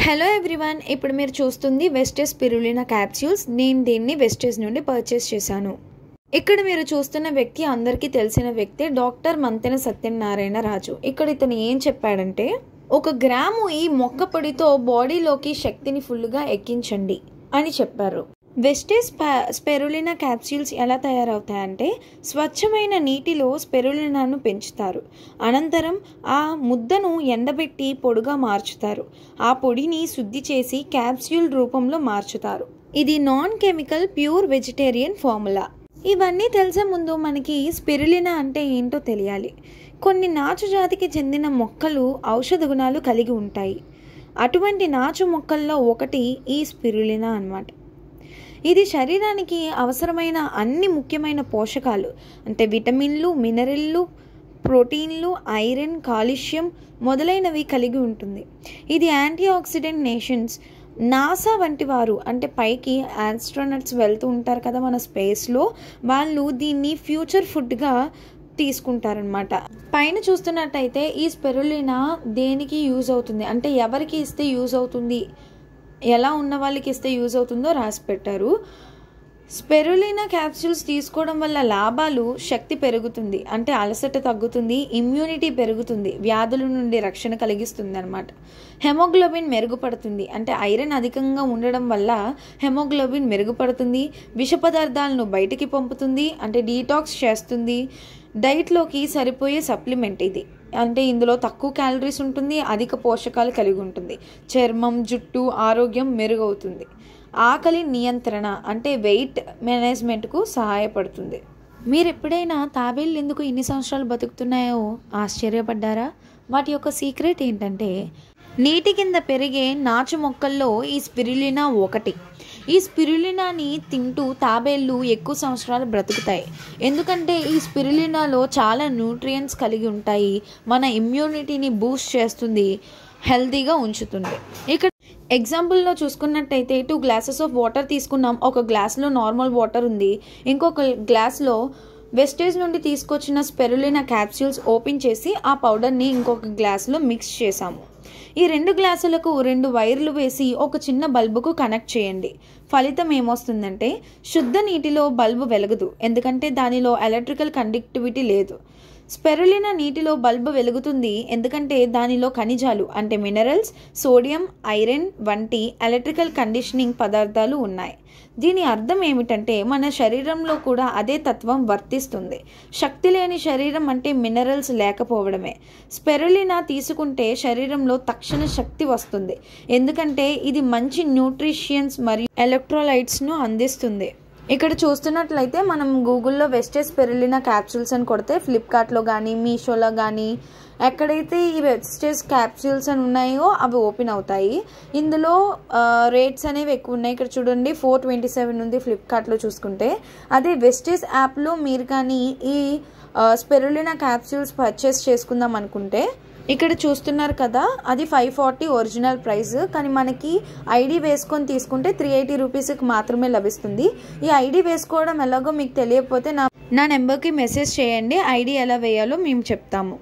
Hello everyone, ఇప్పుడు మీరు చూస్తుంది వెస్టేజ్ స్పిరులినా క్యాప్సూల్స్. నేను దీన్ని వెస్టేజ్ నుండి పర్చేస్ చేశాను. ఇక్కడ మీరు చూస్తున్న వ్యక్తి అందరికీ తెలిసిన వ్యక్తి, డాక్టర్ మంతెన సత్యనారాయణ రాజు. ఇక్కడ ఇతను ఏం చెప్పాడంటే, 1 గ్రాము ఈ మొక్క పొడితో బాడీలోకి శక్తిని ఫుల్గా ఎక్కించండి అని చెప్పారు. వెస్టేజ్ స్పిరులినా క్యాప్సూల్స్ ఎలా తయారవుతాయంటే, స్వచ్ఛమైన నీటిలో స్పిరులినాను పెంచుతారు. అనంతరం ఆ ముద్దను ఎండబెట్టి పొడిగా మార్చుతారు. ఆ పొడిని శుద్ధి చేసి క్యాప్సూల్ రూపంలో మార్చుతారు. ఇది non chemical pure vegetarian formula. ఇవన్నీ తెలిసే ముందు మనకి స్పిరులినా అంటే ఏంటో తెలియాలి. కొన్ని నాచు జాతికి చెందిన మొక్కలు ఔషధ గుణాలు కలిగి ఉంటాయి. అటువంటి నాచు మొక్కల్లో ఒకటి ఈ స్పిరులినా అన్నమాట. ఇది శరీరానికి అవసరమైన అన్ని ముఖ్యమైన పోషకాలు అంటే విటమిన్లు, మినరల్లు, ప్రోటీన్లు, ఐరన్, కాల్షియం మొదలైనవి కలిగి ఉంటుంది. ఇది యాంటీ ఆక్సిడెంట్ నేషన్స్, నాసా వంటి వారు అంటే పైకి ఆస్ట్రోనట్స్ వెళ్తూ ఉంటారు కదా మన స్పేస్లో, వాళ్ళు దీన్ని ఫ్యూచర్ ఫుడ్గా తీసుకుంటారనమాట. పైన చూస్తున్నట్టయితే ఈ స్పిరులినా దేనికి యూజ్ అవుతుంది అంటే ఎవరికి ఇస్తే యూజ్ అవుతుంది, ఎలా ఉన్న వాళ్ళకి ఇస్తే యూజ్ అవుతుందో రాసి పెట్టారు. స్పిరులినా క్యాప్సూల్స్ తీసుకోవడం వల్ల లాభాలు: శక్తి పెరుగుతుంది అంటే అలసట తగ్గుతుంది, ఇమ్యూనిటీ పెరుగుతుంది, వ్యాధుల నుండి రక్షణ కలిగిస్తుంది అనమాట. హెమోగ్లోబిన్ మెరుగుపడుతుంది అంటే ఐరన్ అధికంగా ఉండడం వల్ల హెమోగ్లోబిన్ మెరుగుపడుతుంది. విష పదార్థాలను బయటికి పంపుతుంది అంటే డీటాక్స్ చేస్తుంది. డైట్లోకి సరిపోయే సప్లిమెంట్ ఇది అంటే ఇందులో తక్కువ క్యాలరీస్ ఉంటుంది, అధిక పోషకాలు కలిగి ఉంటుంది. చర్మం, జుట్టు ఆరోగ్యం మెరుగవుతుంది. ఆకలి నియంత్రణ అంటే వెయిట్ మేనేజ్మెంట్కు సహాయపడుతుంది. మీరు ఎప్పుడైనా తాబేళ్ళు ఎందుకు ఇన్ని సంవత్సరాలు బతుకుతున్నాయో ఆశ్చర్యపడ్డారా? వాటి యొక్క సీక్రెట్ ఏంటంటే, నీటి కింద పెరిగే నాచు మొక్కల్లో ఈ స్పిరులినా ఒకటి. ఈ స్పిరులినాని తింటూ తాబేళ్ళు ఎక్కువ సంవత్సరాలు బ్రతుకుతాయి. ఎందుకంటే ఈ స్పిరులినాలో చాలా న్యూట్రియంట్స్ కలిగి ఉంటాయి. మన ఇమ్యూనిటీని బూస్ట్ చేస్తుంది, హెల్తీగా ఉంచుతుంది. ఇక్కడ ఎగ్జాంపుల్లో చూసుకున్నట్టయితే 2 గ్లాసెస్ ఆఫ్ వాటర్ తీసుకున్నాం. ఒక గ్లాస్లో నార్మల్ వాటర్ ఉంది, ఇంకొక గ్లాస్లో వెస్టేజ్ నుండి తీసుకొచ్చిన స్పిరులినా క్యాప్సూల్స్ ఓపెన్ చేసి ఆ పౌడర్ని ఇంకొక గ్లాస్లో మిక్స్ చేసాము. ఈ 2 గ్లాసులకు 2 వైర్లు వేసి ఒక చిన్న బల్బుకు కనెక్ట్ చేయండి. ఫలితం ఏమొస్తుందంటే, శుద్ధ నీటిలో బల్బు వెలగదు, ఎందుకంటే దానిలో ఎలక్ట్రికల్ కండక్టివిటీ లేదు. స్పిరులినా నీటిలో బల్బు వెలుగుతుంది ఎందుకంటే దానిలో ఖనిజాలు అంటే మినరల్స్, సోడియం, ఐరన్ వంటి ఎలక్ట్రికల్ కండిషనింగ్ పదార్థాలు ఉన్నాయి. దీని అర్థం ఏమిటంటే, మన శరీరంలో కూడా అదే తత్వం వర్తిస్తుంది. శక్తి లేని శరీరం అంటే మినరల్స్ లేకపోవడమే. స్పిరులినా తీసుకుంటే శరీరంలో తక్షణ శక్తి వస్తుంది, ఎందుకంటే ఇది మంచి న్యూట్రిషియన్స్ మరియు ఎలక్ట్రోలైట్స్ను అందిస్తుంది. ఇక్కడ చూస్తున్నట్లయితే మనం గూగుల్లో వెస్టేజ్ స్పిరులినా క్యాప్సూల్స్ అని కొడితే ఫ్లిప్కార్ట్లో కానీ మీషోలో కానీ ఎక్కడైతే ఈ వెస్టేజ్ క్యాప్సూల్స్ అని ఉన్నాయో అవి ఓపెన్ అవుతాయి. ఇందులో రేట్స్ అనేవి ఎక్కువ ఉన్నాయి. ఇక్కడ చూడండి 427 ఉంది ఫ్లిప్కార్ట్లో చూసుకుంటే. అదే వెస్టేజ్ యాప్లో మీరు కానీ ఈ స్పిరులినా క్యాప్సూల్స్ పర్చేస్ చేసుకుందాం అనుకుంటే ఇక్కడ చూస్తున్నారు కదా, అది 540 ఒరిజినల్ ప్రైస్. కానీ మనకి ఐడి వేసుకొని తీసుకుంటే 380 రూపీస్కి మాత్రమే లభిస్తుంది. ఈ ఐడి వేసుకోవడం ఎలాగో మీకు తెలియకపోతే నా నెంబర్కి మెసేజ్ చేయండి, ఐడి ఎలా వేయాలో మేము చెప్తాము.